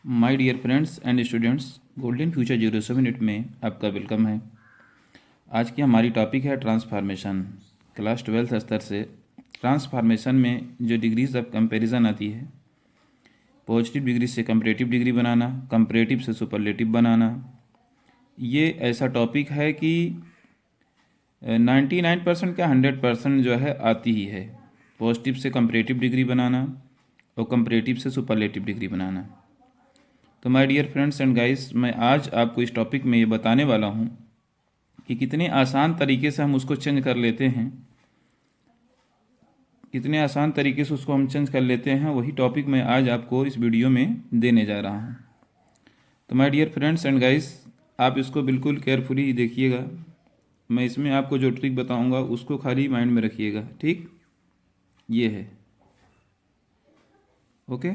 My dear friends and students, golden future 07 में आपका welcome है। आज की हमारी टॉपिक है ट्रांसफॉर्मेशन। क्लास 12th स्तर से ट्रांसफॉर्मेशन में जो डिग्रीज ऑफ कंपैरिजन आती है, पॉजिटिव डिग्री से कंपैरेटिव डिग्री बनाना, कंपैरेटिव से सुपरलेटिव बनाना, ये ऐसा टॉपिक है कि 99% क्या 100% जो है आती ही है। पॉजिटिव से कंपैरेटिव डिग्री बनाना और कंपैरेटिव से सुपरलेटिव डिग्री बनाना। तो my dear friends and guys, मैं आज आपको इस टॉपिक में ये बताने वाला हूँ कि कितने आसान तरीके से हम उसको चेंज कर लेते हैं, कितने आसान तरीके से उसको हम चेंज कर लेते हैं। वही टॉपिक मैं आज आपको इस वीडियो में देने जा रहा हूँ। तो my dear friends and guys, आप इसको बिल्कुल केयरफुली देखिएगा। मैं इसमें आपको जो ट्रिक बताऊँगा उसको खाली माइंड में रखिएगा, ठीक। ये है, ओके।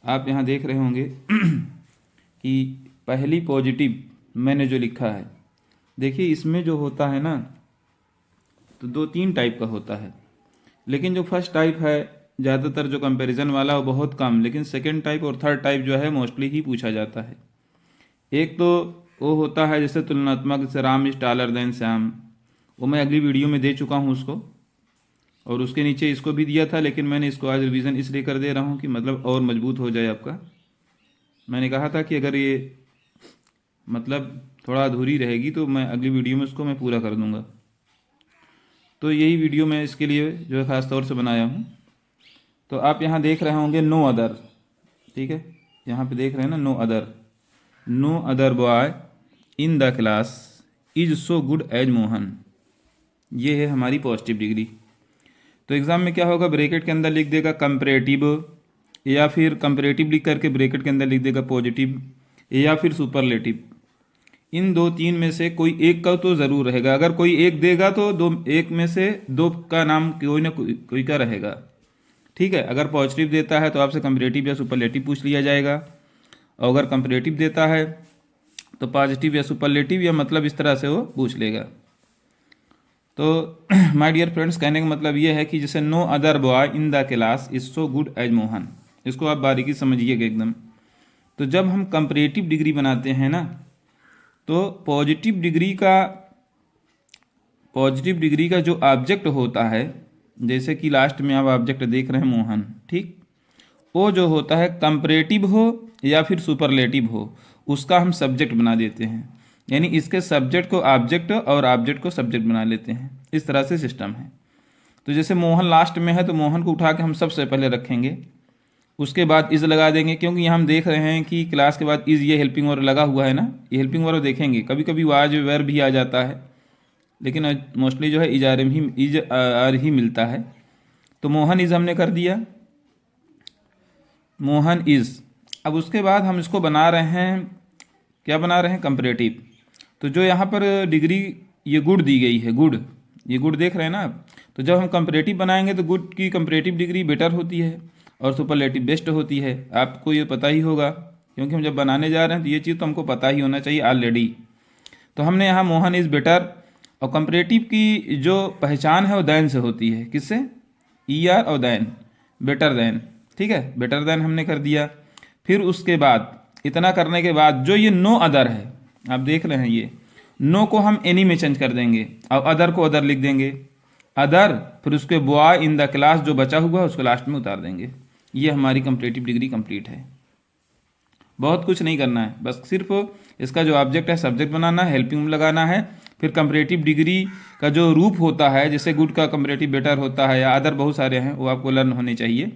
आप यहाँ देख रहे होंगे कि पहली पॉजिटिव मैंने जो लिखा है, देखिए इसमें जो होता है ना, तो 2-3 टाइप का होता है। लेकिन जो फर्स्ट टाइप है ज़्यादातर जो कंपैरिजन वाला वो बहुत कम, लेकिन सेकंड टाइप और थर्ड टाइप जो है मोस्टली ही पूछा जाता है। एक तो वो होता है जैसे तुलनात्मक, जैसे Ram is taller than Shyam, वो मैं अगली वीडियो में दे चुका हूँ उसको, और उसके नीचे इसको भी दिया था, लेकिन मैंने इसको आज रिवीजन इसलिए कर दे रहा हूँ कि मतलब और मजबूत हो जाए आपका। मैंने कहा था कि अगर ये मतलब थोड़ा अधूरी रहेगी तो मैं अगली वीडियो में उसको मैं पूरा कर दूंगा। तो यही वीडियो मैं इसके लिए जो है ख़ास तौर से बनाया हूँ। तो आप यहाँ देख रहे होंगे नो अदर, ठीक है। यहाँ पे देख रहे हैं ना, no other boy in the class is so good as Mohan. ये है हमारी पॉजिटिव डिग्री। तो एग्ज़ाम में क्या होगा, ब्रैकेट के अंदर लिख देगा कंपैरेटिव, या फिर कंपैरेटिव लिख करके ब्रैकेट के अंदर लिख देगा पॉजिटिव, या फिर सुपरलेटिव। इन 2-3 में से कोई एक का तो ज़रूर रहेगा। अगर कोई एक देगा तो एक में से दो का नाम कोई ना कोई का रहेगा, ठीक है। अगर पॉजिटिव देता है तो आपसे कंपैरेटिव या सुपरलेटिव पूछ लिया जाएगा, और अगर कंपैरेटिव देता है तो पॉजिटिव या सुपरलेटिव, या मतलब इस तरह से वो पूछ लेगा। तो माय डियर फ्रेंड्स, कहने का मतलब ये है कि जैसे no other boy in the class is so good as Mohan, इसको आप बारीकी समझिएगा एकदम। तो जब हम कंपैरेटिव डिग्री बनाते हैं ना, तो पॉजिटिव डिग्री का जो ऑब्जेक्ट होता है, जैसे कि लास्ट में आप ऑब्जेक्ट देख रहे हैं मोहन, ठीक, वो जो होता है कंपैरेटिव हो या फिर सुपरलेटिव हो, उसका हम सब्जेक्ट बना देते हैं। यानी इसके सब्जेक्ट को ऑब्जेक्ट और ऑब्जेक्ट को सब्जेक्ट बना लेते हैं। इस तरह से सिस्टम है। तो जैसे मोहन लास्ट में है तो मोहन को उठा के हम सबसे पहले रखेंगे, उसके बाद इज़ लगा देंगे, क्योंकि यहाँ हम देख रहे हैं कि क्लास के बाद इज़, ये हेल्पिंग वर्ब लगा हुआ है ना, ये हेल्पिंग वर्ब देखेंगे। कभी कभी वाज वेर भी आ जाता है, लेकिन मोस्टली जो है इज आर ही मिलता है। तो मोहन इज़ हमने कर दिया, मोहन इज़। अब उसके बाद हम इसको बना रहे हैं, क्या बना रहे हैं, कंपैरेटिव। तो जो यहाँ पर डिग्री ये गुड दी गई है, गुड, ये गुड देख रहे हैं ना आप। तो जब हम कंपैरेटिव बनाएंगे तो गुड की कंपैरेटिव डिग्री बेटर होती है और सुपरलेटिव बेस्ट होती है। आपको ये पता ही होगा, क्योंकि हम जब बनाने जा रहे हैं तो ये चीज़ तो हमको पता ही होना चाहिए ऑलरेडी। तो हमने यहाँ मोहन इज़ बेटर, और कंपैरेटिव की जो पहचान है वो दैन से होती है। किससे, ई आर और दैन, बेटर दैन, ठीक है। बेटर दैन हमने कर दिया। फिर उसके बाद इतना करने के बाद जो ये नो अदर है, आप देख रहे हैं, ये नो को हम एनी में चेंज कर देंगे और अदर को अदर लिख देंगे, अदर, फिर उसके बॉय इन द क्लास जो बचा हुआ है उसको लास्ट में उतार देंगे। ये हमारी कंपैरेटिव डिग्री कंप्लीट है। बहुत कुछ नहीं करना है, बस सिर्फ इसका जो ऑब्जेक्ट है सब्जेक्ट बनाना है, हेल्पिंग लगाना है। फिर कंपैरेटिव डिग्री का जो रूप होता है, जैसे गुड का कंपैरेटिव बेटर होता है, या अदर बहुत सारे हैं, वो आपको लर्न होने चाहिए,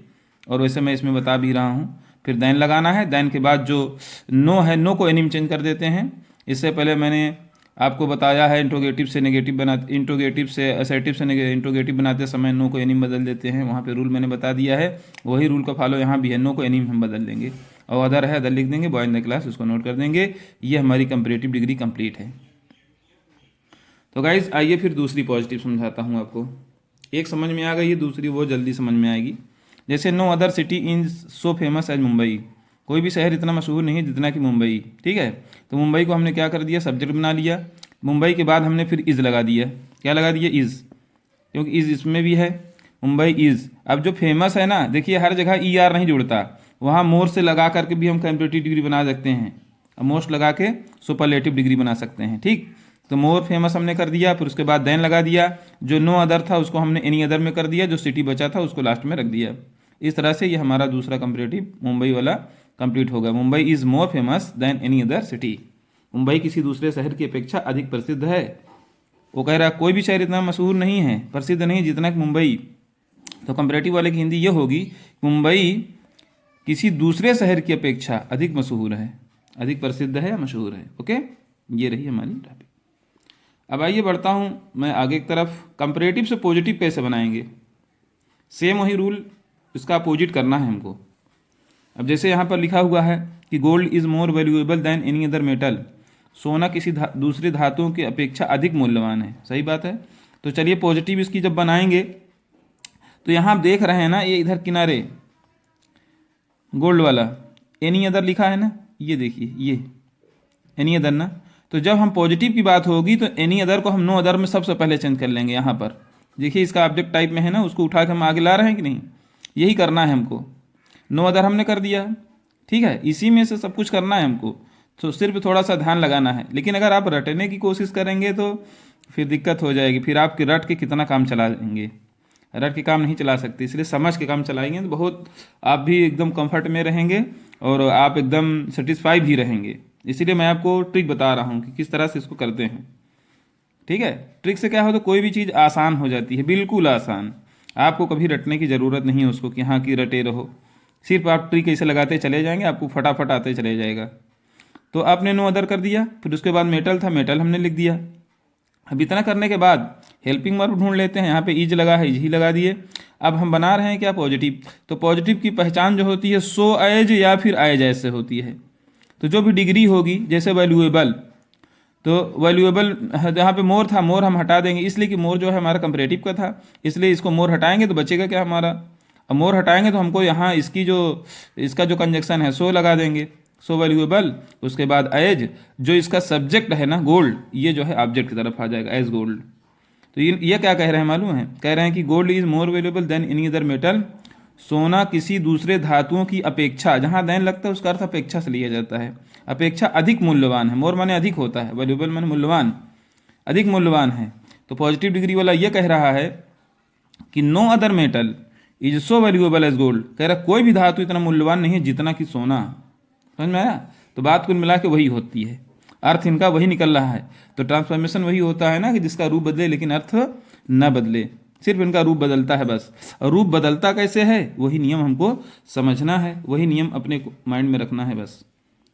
और वैसे मैं इसमें बता भी रहा हूँ। फिर दैन लगाना है, दैन के बाद जो नो है, नो को एनी में चेंज कर देते हैं। इससे पहले मैंने आपको बताया है इंट्रोगेटिव से नेगेटिव बनाते, इंट्रोगेटिव से असर्टिव से इंट्रोगेटिव बनाते समय नो को एनी में बदल देते हैं। वहाँ पे रूल मैंने बता दिया है, वही रूल का फॉलो यहाँ भी है। नो को एनी में हम बदल देंगे, और अदर है अदर लिख देंगे, बॉय इन द क्लास उसको नोट कर देंगे। ये हमारी कंपैरेटिव डिग्री कंप्लीट है। तो गाइज आइए फिर दूसरी पॉजिटिव समझाता हूँ आपको। एक समझ में आ गई है, दूसरी वो जल्दी समझ में आएगी। जैसे no other city is so famous as Mumbai, कोई भी शहर इतना मशहूर नहीं जितना कि मुंबई, ठीक है। तो मुंबई को हमने क्या कर दिया, सब्जेक्ट बना लिया। मुंबई के बाद हमने फिर इज़ लगा दिया, क्या लगा दिया, इज़, क्योंकि इज़ इसमें भी है, मुंबई इज़। अब जो फेमस है ना, देखिए हर जगह ई आर नहीं जुड़ता, वहाँ मोर से लगा करके भी हम कंपैरेटिव डिग्री बना सकते हैं, मोस्ट लगा के सुपरलेटिव डिग्री बना सकते हैं। ठीक, तो मोर फेमस हमने कर दिया, फिर उसके बाद देन लगा दिया, जो नो अदर था उसको हमने एनी अदर में कर दिया, जो सिटी बचा था उसको लास्ट में रख दिया। इस तरह से ये हमारा दूसरा कंपैरेटिव मुंबई वाला कंप्लीट होगा। Mumbai is more famous than any other city. Mumbai किसी दूसरे शहर की अपेक्षा अधिक प्रसिद्ध है। वो कह रहा है कोई भी शहर इतना मशहूर नहीं है, प्रसिद्ध नहीं जितना कि मुंबई। तो कंपैरेटिव वाले की हिंदी ये होगी, मुंबई किसी दूसरे शहर की अपेक्षा अधिक मशहूर है, अधिक प्रसिद्ध है या मशहूर है। ओके, ये रही हमारी टॉपिक। अब आइए बढ़ता हूँ मैं आगे की तरफ। कंपैरेटिव से पॉजिटिव कैसे बनाएंगे? सेम वही रूल, इसका अपोजिट करना है हमको। अब जैसे यहाँ पर लिखा हुआ है कि gold is more valuable than any other metal, सोना किसी दूसरी धातुओं की अपेक्षा अधिक मूल्यवान है। सही बात है। तो चलिए पॉजिटिव इसकी जब बनाएंगे तो यहाँ आप देख रहे हैं ना, ये इधर किनारे गोल्ड वाला एनी अदर लिखा है ना, ये देखिए ये एनी अदर ना। तो जब हम पॉजिटिव की बात होगी तो एनी अदर को हम नो अदर में सबसे पहले चेंज कर लेंगे। यहाँ पर देखिए इसका ऑब्जेक्ट टाइप में है ना, उसको उठा के हम आगे ला रहे हैं कि नहीं, यही करना है हमको। नो अदर हमने कर दिया, ठीक है, इसी में से सब कुछ करना है हमको, तो सिर्फ थोड़ा सा ध्यान लगाना है। लेकिन अगर आप रटने की कोशिश करेंगे तो फिर दिक्कत हो जाएगी, फिर आपके रट के कितना काम चलाएंगे, रट के काम नहीं चला सकते। इसलिए समझ के काम चलाएंगे तो बहुत आप भी एकदम कंफर्ट में रहेंगे और आप एकदम सेटिस्फाई भी रहेंगे। इसीलिए मैं आपको ट्रिक बता रहा हूँ कि किस तरह से इसको करते हैं। ठीक है, ट्रिक से क्या हो तो कोई भी चीज़ आसान हो जाती है, बिल्कुल आसान। आपको कभी रटने की ज़रूरत नहीं है उसको कि हाँ की रटे रहो, सिर्फ आप ट्रिक ऐसे लगाते चले जाएंगे, आपको फटाफट आते चले जाएगा। तो आपने नो अदर कर दिया, फिर उसके बाद मेटल था, मेटल हमने लिख दिया। अब इतना करने के बाद हेल्पिंग वर्ब ढूंढ लेते हैं। यहाँ पे इज लगा है, इज ही लगा दिए। अब हम बना रहे हैं क्या, पॉजिटिव। तो पॉजिटिव की पहचान जो होती है सो एज या फिर एज ऐसे होती है। तो जो भी डिग्री होगी, जैसे वैल्यूएबल, तो वैल्यूएबल जहाँ पे मोर था, मोर हम हटा देंगे, इसलिए कि मोर जो है हमारा कंपैरेटिव का था, इसलिए इसको मोर हटाएंगे तो बचेगा क्या हमारा। अब मोर हटाएंगे तो हमको यहाँ इसका जो कंजक्शन है सो लगा देंगे, सो वैल्यूएबल। उसके बाद एज, जो इसका सब्जेक्ट है ना गोल्ड, ये जो है ऑब्जेक्ट की तरफ आ जाएगा एज गोल्ड। तो ये क्या कह रहे हैं मालूम है, कह रहे हैं कि gold is more valuable then any other metal, सोना किसी दूसरे धातुओं की अपेक्षा, जहाँ देन लगता है उसका अर्थ अपेक्षा से लिया जाता है, अपेक्षा अधिक मूल्यवान है। मोर माने अधिक होता है, वैल्यूएबल माने मूल्यवान, अधिक मूल्यवान है। तो पॉजिटिव डिग्री वाला ये कह रहा है कि no other metal is so valuable as gold, कह रहा कोई भी धातु इतना मूल्यवान नहीं है जितना कि सोना। समझ में आया। तो बात कुल मिला के वही होती है, अर्थ इनका वही निकल रहा है। तो ट्रांसफॉर्मेशन वही होता है ना कि जिसका रूप बदले लेकिन अर्थ न बदले, सिर्फ इनका रूप बदलता है बस। और रूप बदलता कैसे है वही नियम हमको समझना है, वही नियम अपने माइंड में रखना है बस।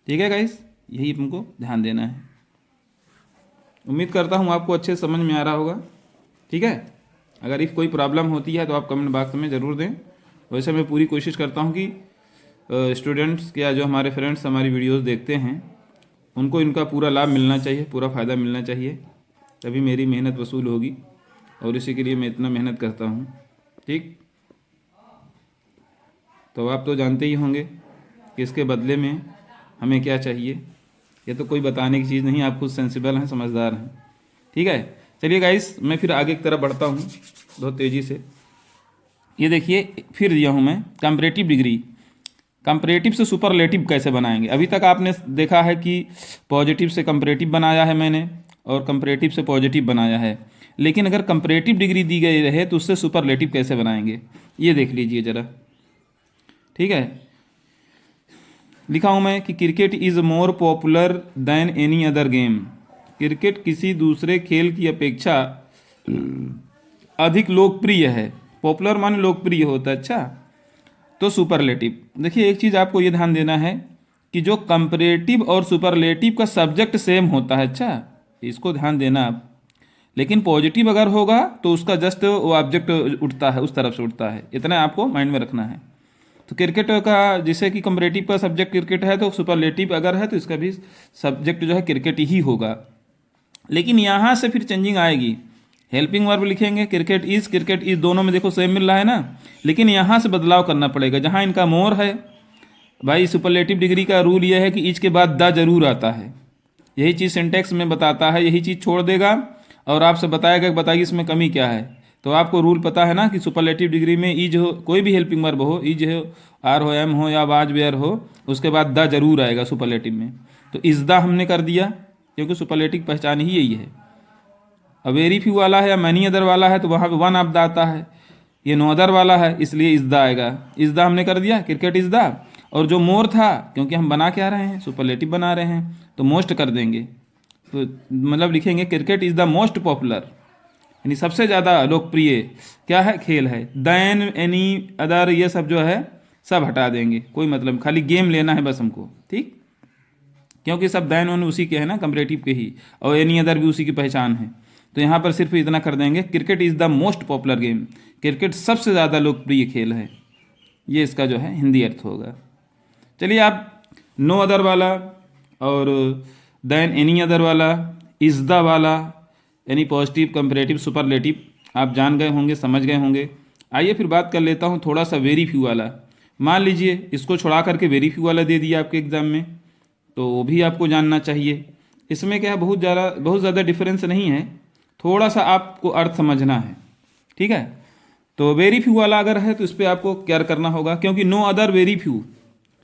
ठीक है गाइस, यही हमको ध्यान देना है। उम्मीद करता हूँ आपको अच्छे समझ में आ रहा होगा। ठीक है, अगर इफ कोई प्रॉब्लम होती है तो आप कमेंट बॉक्स में ज़रूर दें। वैसे मैं पूरी कोशिश करता हूँ कि स्टूडेंट्स या जो हमारे फ्रेंड्स हमारी वीडियोस देखते हैं उनको इनका पूरा लाभ मिलना चाहिए, पूरा फ़ायदा मिलना चाहिए, तभी मेरी मेहनत वसूल होगी। और इसी के लिए मैं इतना मेहनत करता हूँ। ठीक, तो आप तो जानते ही होंगे कि इसके बदले में हमें क्या चाहिए। ये तो कोई बताने की चीज़ नहीं, आप खुद सेंसिबल हैं, समझदार हैं। ठीक है, चलिए गाइस, मैं फिर आगे की तरफ बढ़ता हूँ बहुत तेज़ी से। ये देखिए फिर दिया हूँ मैं कंपैरेटिव डिग्री। कंपैरेटिव से सुपरलेटिव कैसे बनाएंगे। अभी तक आपने देखा है कि पॉजिटिव से कंपैरेटिव बनाया है मैंने और कंपैरेटिव से पॉजिटिव बनाया है, लेकिन अगर कंपैरेटिव डिग्री दी गई रहे तो उससे सुपरलेटिव कैसे बनाएंगे, ये देख लीजिए ज़रा। ठीक है, लिखा हूँ मैं कि cricket is more popular than any other game, cricket किसी दूसरे खेल की अपेक्षा अधिक लोकप्रिय है। पॉपुलर माने लोकप्रिय होता है। अच्छा, तो सुपरलेटिव। देखिए एक चीज़ आपको ये ध्यान देना है कि जो कंपैरेटिव और सुपरलेटिव का सब्जेक्ट सेम होता है। अच्छा, इसको ध्यान देना आप। लेकिन पॉजिटिव अगर होगा तो उसका जस्ट वो ऑब्जेक्ट उठता है, उस तरफ से उठता है, इतना आपको माइंड में रखना है। तो क्रिकेट का जैसे कि कंपैरेटिव का सब्जेक्ट क्रिकेट है तो सुपरलेटिव अगर है तो इसका भी सब्जेक्ट जो है क्रिकेट ही होगा। लेकिन यहाँ से फिर चेंजिंग आएगी, हेल्पिंग वर्ब लिखेंगे, क्रिकेट इज दोनों में देखो सेम मिल रहा है ना, लेकिन यहाँ से बदलाव करना पड़ेगा। जहाँ इनका मोर है भाई, सुपरलेटिव डिग्री का रूल यह है कि इज के बाद द जरूर आता है। यही चीज़ सिंटेक्स में बताता है, यही चीज़ छोड़ देगा और आपसे बताएगा कि बताइए इसमें कमी क्या है। तो आपको रूल पता है ना कि सुपरलेटिव डिग्री में इज हो, कोई भी हेल्पिंग वर्ब हो, इज हो, आर हो, एम हो या वाज वेयर हो, उसके बाद द जरूर आएगा सुपरलेटिव में। तो इज द हमने कर दिया क्योंकि सुपरलेटिव पहचान ही यही है। अब वेरी फ्यू वाला है या मैनी अदर वाला है तो वहाँ पे वन ऑफ द आता है, ये नो अदर वाला है इसलिए इज द आएगा। इज द हमने कर दिया, क्रिकेट इज द। और जो मोर था, क्योंकि हम बना क्या रहे हैं, सुपरलेटिव बना रहे हैं, तो मोस्ट कर देंगे। तो मतलब लिखेंगे cricket is the most popular, यानी सबसे ज़्यादा लोकप्रिय क्या है, खेल है। देन एनी अदर ये सब जो है सब हटा देंगे, कोई मतलब, खाली गेम लेना है बस हमको, ठीक। क्योंकि सब देन वन उसी के है ना, कंपैरेटिव के ही, और एनी अदर भी उसी की पहचान है। तो यहाँ पर सिर्फ इतना कर देंगे, cricket is the most popular game, cricket सबसे ज़्यादा लोकप्रिय खेल है। ये इसका जो है हिंदी अर्थ होगा। चलिए आप नो अदर वाला और देन एनी अदर वाला, इज़ द वाला, यानी पॉजिटिव, कंपैरेटिव, सुपरलेटिव आप जान गए होंगे, समझ गए होंगे। आइए फिर बात कर लेता हूँ थोड़ा सा वेरी फ्यू वाला। मान लीजिए इसको छोड़ा करके वेरी फ्यू वाला दे दिया आपके एग्ज़ाम में, तो वो भी आपको जानना चाहिए। इसमें क्या है, बहुत ज़्यादा डिफरेंस नहीं है, थोड़ा सा आपको अर्थ समझना है, ठीक है। तो वेरी फ्यू वाला अगर है तो इस पर आपको क्या करना होगा, क्योंकि no other very few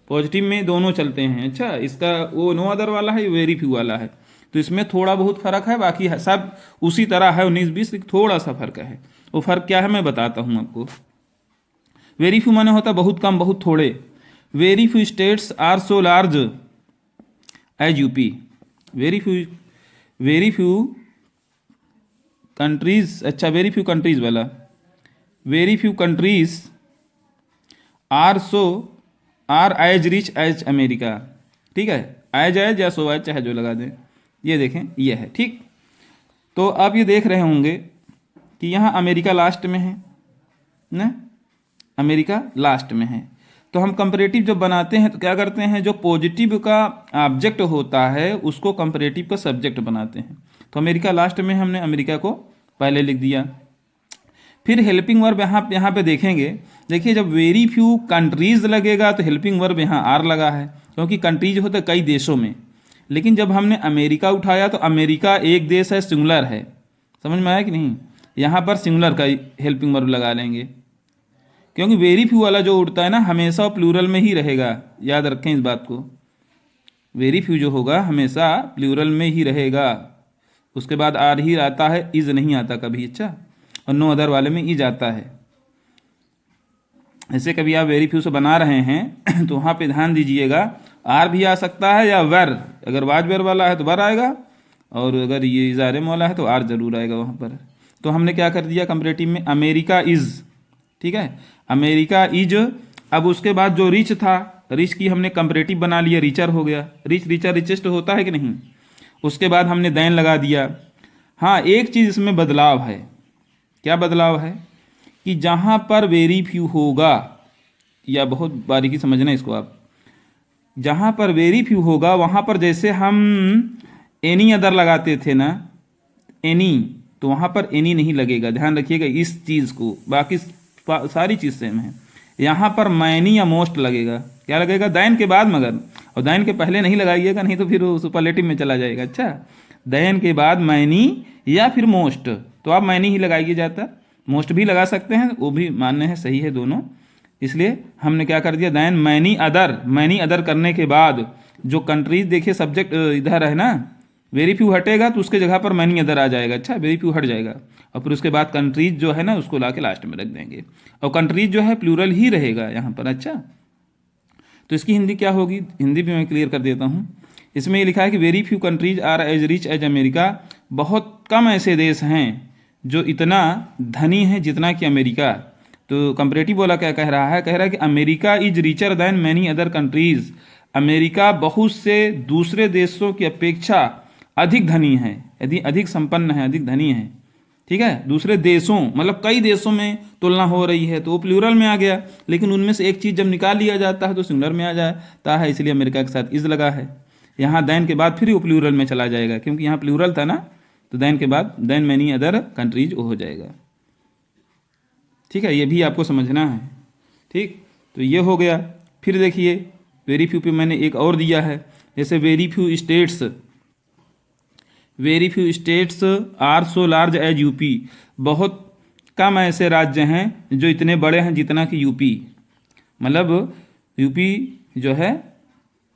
positive में दोनों चलते हैं। अच्छा, इसका वो नो अदर वाला है, ये वेरी फ्यू वाला है, तो इसमें थोड़ा बहुत फ़र्क है, बाकी है सब उसी तरह है, 19-20, थोड़ा सा फ़र्क है। वो फ़र्क क्या है मैं बताता हूँ आपको। वेरी फ्यू माने होता बहुत कम, बहुत थोड़े। Very few states are so large as UP. Very few countries, अच्छा वेरी फ्यू कंट्रीज वाला, very few countries are as rich as America, ठीक है। एज या सो एज चाहे जो लगा दें, ये देखें ये है, ठीक। तो आप ये देख रहे होंगे कि यहाँ अमेरिका लास्ट में है ना, अमेरिका लास्ट में है। तो हम कंपैरेटिव जब बनाते हैं तो क्या करते हैं, जो पॉजिटिव का ऑब्जेक्ट होता है उसको कंपैरेटिव का सब्जेक्ट बनाते हैं। तो अमेरिका लास्ट में, हमने अमेरिका को पहले लिख दिया। फिर हेल्पिंग वर्ब यहाँ पे देखेंगे, देखिए जब वेरी फ्यू कंट्रीज लगेगा तो हेल्पिंग वर्ब यहाँ आर लगा है, क्योंकि कंट्रीज होते कई देशों में। लेकिन जब हमने अमेरिका उठाया तो अमेरिका एक देश है, सिंगुलर है, समझ में आया कि नहीं। यहाँ पर सिंगुलर का हेल्पिंग वर्ब लगा लेंगे, क्योंकि वेरी फ्यू वाला जो उड़ता है ना हमेशा प्लूरल में ही रहेगा, याद रखें इस बात को। वेरी फ्यू जो होगा हमेशा प्लूरल में ही रहेगा, उसके बाद आर ही आता है, इज नहीं आता कभी। अच्छा, और नो अदर वाले में इज आता है। ऐसे कभी आप वेरी फ्यू से बना रहे हैं तो वहाँ पे ध्यान दीजिएगा, आर भी आ सकता है या वर, अगर वाज वेर वाला है तो वर आएगा, और अगर ये इज़ारेम वाला है तो आर जरूर आएगा वहाँ पर। तो हमने क्या कर दिया कंपैरेटिव में, अमेरिका इज़, ठीक है, अमेरिका इज। अब उसके बाद जो रिच था, रिच की हमने कंपैरेटिव बना लिया, रिचर हो गया, रिच रिचर रिचेस्ट होता है कि नहीं। उसके बाद हमने देन लगा दिया। हाँ, एक चीज़ इसमें बदलाव है, क्या बदलाव है कि जहाँ पर वेरी फ्यू होगा, या बहुत बारीकी समझना इसको आप, जहाँ पर वेरी फ्यू होगा वहाँ पर जैसे हम एनी अदर लगाते थे ना, एनी, तो वहाँ पर एनी नहीं लगेगा, ध्यान रखिएगा इस चीज़ को, बाकी सारी चीज़ सेम है। यहाँ पर मैनी या मोस्ट लगेगा, क्या लगेगा, दैन के बाद मगर, और दैन के पहले नहीं लगाइएगा, नहीं तो फिर सुपरलेटिव में चला जाएगा। अच्छा, दैन के बाद मैनी या फिर मोस्ट, तो आप मैनी ही लगाइए, जाता मोस्ट भी लगा सकते हैं, वो भी मान्य है, सही है दोनों। इसलिए हमने क्या कर दिया, दैन मैनी अदर करने के बाद जो कंट्रीज, देखिए सब्जेक्ट इधर है ना, वेरी फ्यू हटेगा तो उसके जगह पर मैनी अदर आ जाएगा। अच्छा, वेरी फ्यू हट जाएगा, और फिर उसके बाद कंट्रीज जो है ना उसको ला के लास्ट में रख देंगे, और कंट्रीज जो है प्लूरल ही रहेगा यहाँ पर। अच्छा, तो इसकी हिंदी क्या होगी, हिंदी भी मैं क्लियर कर देता हूँ। इसमें ये लिखा है कि very few countries are as rich as America, बहुत कम ऐसे देश हैं जो इतना धनी है जितना कि अमेरिका। तो कंपैरेटिव वाला क्या कह रहा है, कह रहा है कि America is richer than many other countries, America बहुत से दूसरे देशों की अपेक्षा अधिक धनी है, यदि अधिक संपन्न है, अधिक धनी है, ठीक है। दूसरे देशों मतलब कई देशों में तुलना हो रही है, तो वो प्लूरल में आ गया, लेकिन उनमें से एक चीज़ जब निकाल लिया जाता है तो सिंगुलर में आ जाता है, इसलिए अमेरिका के साथ इज लगा है। यहाँ दैन के बाद फिर वो प्लूरल में चला जाएगा, क्योंकि यहाँ प्लूरल था ना, तो दैन के बाद दैन मैनी अदर कंट्रीज हो जाएगा। ठीक है, ये भी आपको समझना है, ठीक। तो ये हो गया। फिर देखिए वेरी फ्यू पे मैंने एक और दिया है, जैसे very few states are so large as UP, बहुत कम ऐसे राज्य हैं जो इतने बड़े हैं जितना कि यूपी। मतलब यूपी जो है,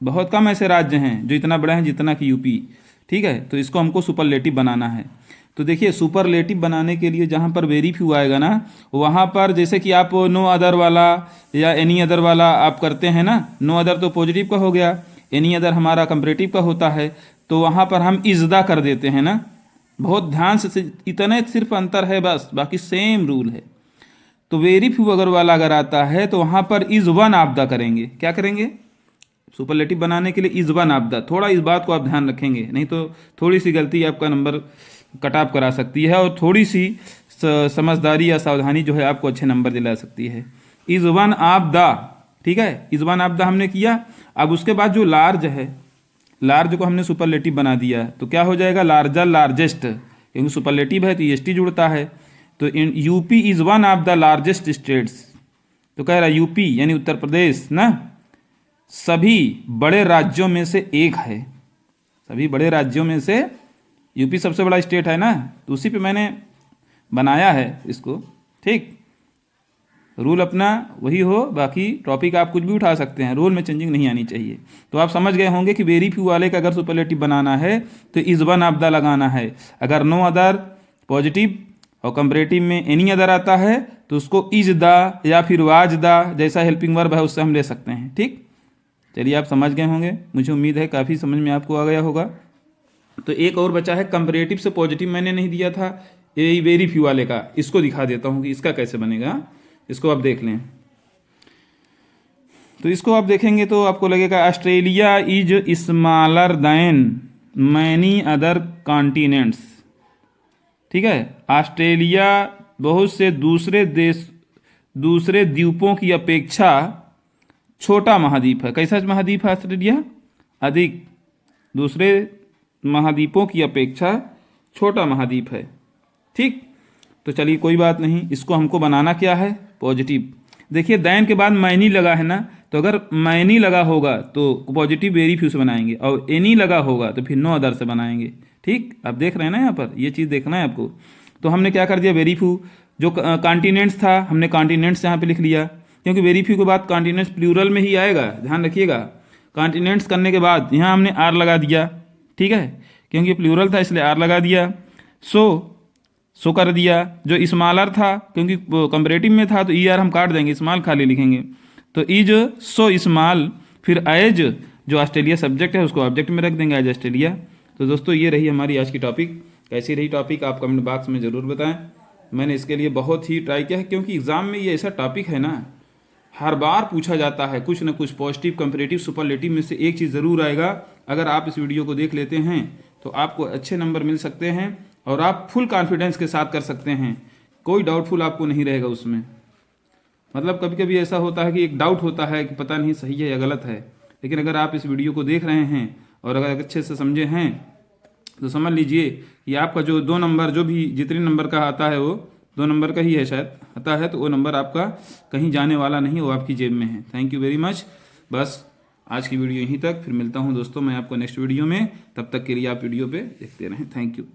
बहुत कम ऐसे राज्य हैं जो इतना बड़ा है जितना कि यूपी। ठीक है, तो इसको हमको सुपरलेटिव बनाना है। तो देखिए सुपरलेटिव बनाने के लिए जहाँ पर वेरी फ्यू आएगा ना, वहाँ पर जैसे कि आप नो अदर वाला या एनी अदर वाला आप करते हैं ना, नो अदर तो पॉजिटिव का हो गया, एनी अदर हमारा कंपैरेटिव का होता है, तो वहाँ पर हम इज़दा कर देते हैं ना। बहुत ध्यान से, इतने सिर्फ अंतर है बस, बाकी सेम रूल है। तो वेरी फ्यू अगर वाला अगर आता है तो वहाँ पर इज़ वन आपदा करेंगे। क्या करेंगे? सुपरलेटिव बनाने के लिए इज़ वन आपदा। थोड़ा इस बात को आप ध्यान रखेंगे, नहीं तो थोड़ी सी गलती आपका नंबर कट ऑफ करा सकती है, और थोड़ी सी समझदारी या सावधानी जो है आपको अच्छे नंबर दिला सकती है। इज़ वन ऑफ द, ठीक है, इज़ वन ऑफ द हमने किया। अब उसके बाद जो लार्ज है, लार्ज को हमने सुपरलेटिव बना दिया, तो क्या हो जाएगा? लार्जर लार्जेस्ट, क्योंकि सुपरलेटिव है तो ईएसटी जुड़ता है। तो in UP is one of the largest states, तो कह रहा यूपी यानी उत्तर प्रदेश ना सभी बड़े राज्यों में से एक है। सभी बड़े राज्यों में से यूपी सबसे बड़ा स्टेट है ना, तो उसी पे मैंने बनाया है इसको। ठीक, रूल अपना वही हो, बाकी टॉपिक आप कुछ भी उठा सकते हैं, रूल में चेंजिंग नहीं आनी चाहिए। तो आप समझ गए होंगे कि वेरी फ्यू वाले का अगर सुपरलेटिव बनाना है तो इज़ वन ऑफ द लगाना है। अगर नो अदर पॉजिटिव और कंपैरेटिव में एनी अदर आता है तो उसको इज द या फिर वाज द जैसा हेल्पिंग वर्ब है उससे हम ले सकते हैं। ठीक, चलिए आप समझ गए होंगे, मुझे उम्मीद है काफ़ी समझ में आपको आ गया होगा। तो एक और बचा है कंपैरेटिव से पॉजिटिव, मैंने नहीं दिया था, ये वेरी फ्यू वाले का, इसको दिखा देता हूँ कि इसका कैसे बनेगा। इसको आप देख लें, तो इसको आप देखेंगे तो आपको लगेगा Australia is smaller than many other continents. ठीक है, ऑस्ट्रेलिया बहुत से दूसरे द्वीपों की अपेक्षा छोटा महाद्वीप है। कैसा महाद्वीप है ऑस्ट्रेलिया? अधिक, दूसरे महाद्वीपों की अपेक्षा छोटा महाद्वीप है। ठीक, तो चलिए कोई बात नहीं, इसको हमको बनाना क्या है? पॉजिटिव। देखिए दैन के बाद मैनी लगा है ना, तो अगर मैनी लगा होगा तो पॉजिटिव वेरी फ्यू से बनाएंगे, और एनी लगा होगा तो फिर नो अदर से बनाएंगे। ठीक, आप देख रहे हैं ना, यहाँ पर ये चीज़ देखना है आपको। तो हमने क्या कर दिया, वेरी फ्यू जो कॉन्टिनेंट्स था हमने कॉन्टिनेंट्स यहाँ पे लिख लिया, क्योंकि वेरी फ्यू के बाद कॉन्टिनेंट्स प्लूरल में ही आएगा, ध्यान रखिएगा। कॉन्टिनेंट्स करने के बाद यहाँ हमने आर लगा दिया, ठीक है, क्योंकि प्लूरल था इसलिए आर लगा दिया। सो कर दिया। जो स्मॉलर था क्योंकि कंपैरेटिव में था तो ई आर हम काट देंगे, स्मॉल खाली लिखेंगे। तो इज सो स्मॉल, फिर एज जो ऑस्ट्रेलिया सब्जेक्ट है उसको ऑब्जेक्ट में रख देंगे, एज ऑस्ट्रेलिया। तो दोस्तों ये रही हमारी आज की टॉपिक। कैसी रही टॉपिक आप कमेंट बॉक्स में ज़रूर बताएं। मैंने इसके लिए बहुत ही ट्राई किया है, क्योंकि एग्ज़ाम में ये ऐसा टॉपिक है ना, हर बार पूछा जाता है, कुछ ना कुछ पॉजिटिव कंपैरेटिव सुपरलेटिव में से एक चीज़ ज़रूर आएगा। अगर आप इस वीडियो को देख लेते हैं तो आपको अच्छे नंबर मिल सकते हैं और आप फुल कॉन्फिडेंस के साथ कर सकते हैं, कोई डाउटफुल आपको नहीं रहेगा उसमें। मतलब कभी कभी ऐसा होता है कि एक डाउट होता है कि पता नहीं सही है या गलत है, लेकिन अगर आप इस वीडियो को देख रहे हैं और अगर अच्छे से समझे हैं तो समझ लीजिए कि आपका जो 2 नंबर जो भी जितने नंबर का आता है वो 2 नंबर का ही है शायद आता है, तो वो नंबर आपका कहीं जाने वाला नहीं, वो आपकी जेब में है। Thank you very much. बस आज की वीडियो यहीं तक, फिर मिलता हूँ दोस्तों मैं आपको नेक्स्ट वीडियो में। तब तक के लिए आप वीडियो पे देखते रहें। Thank you.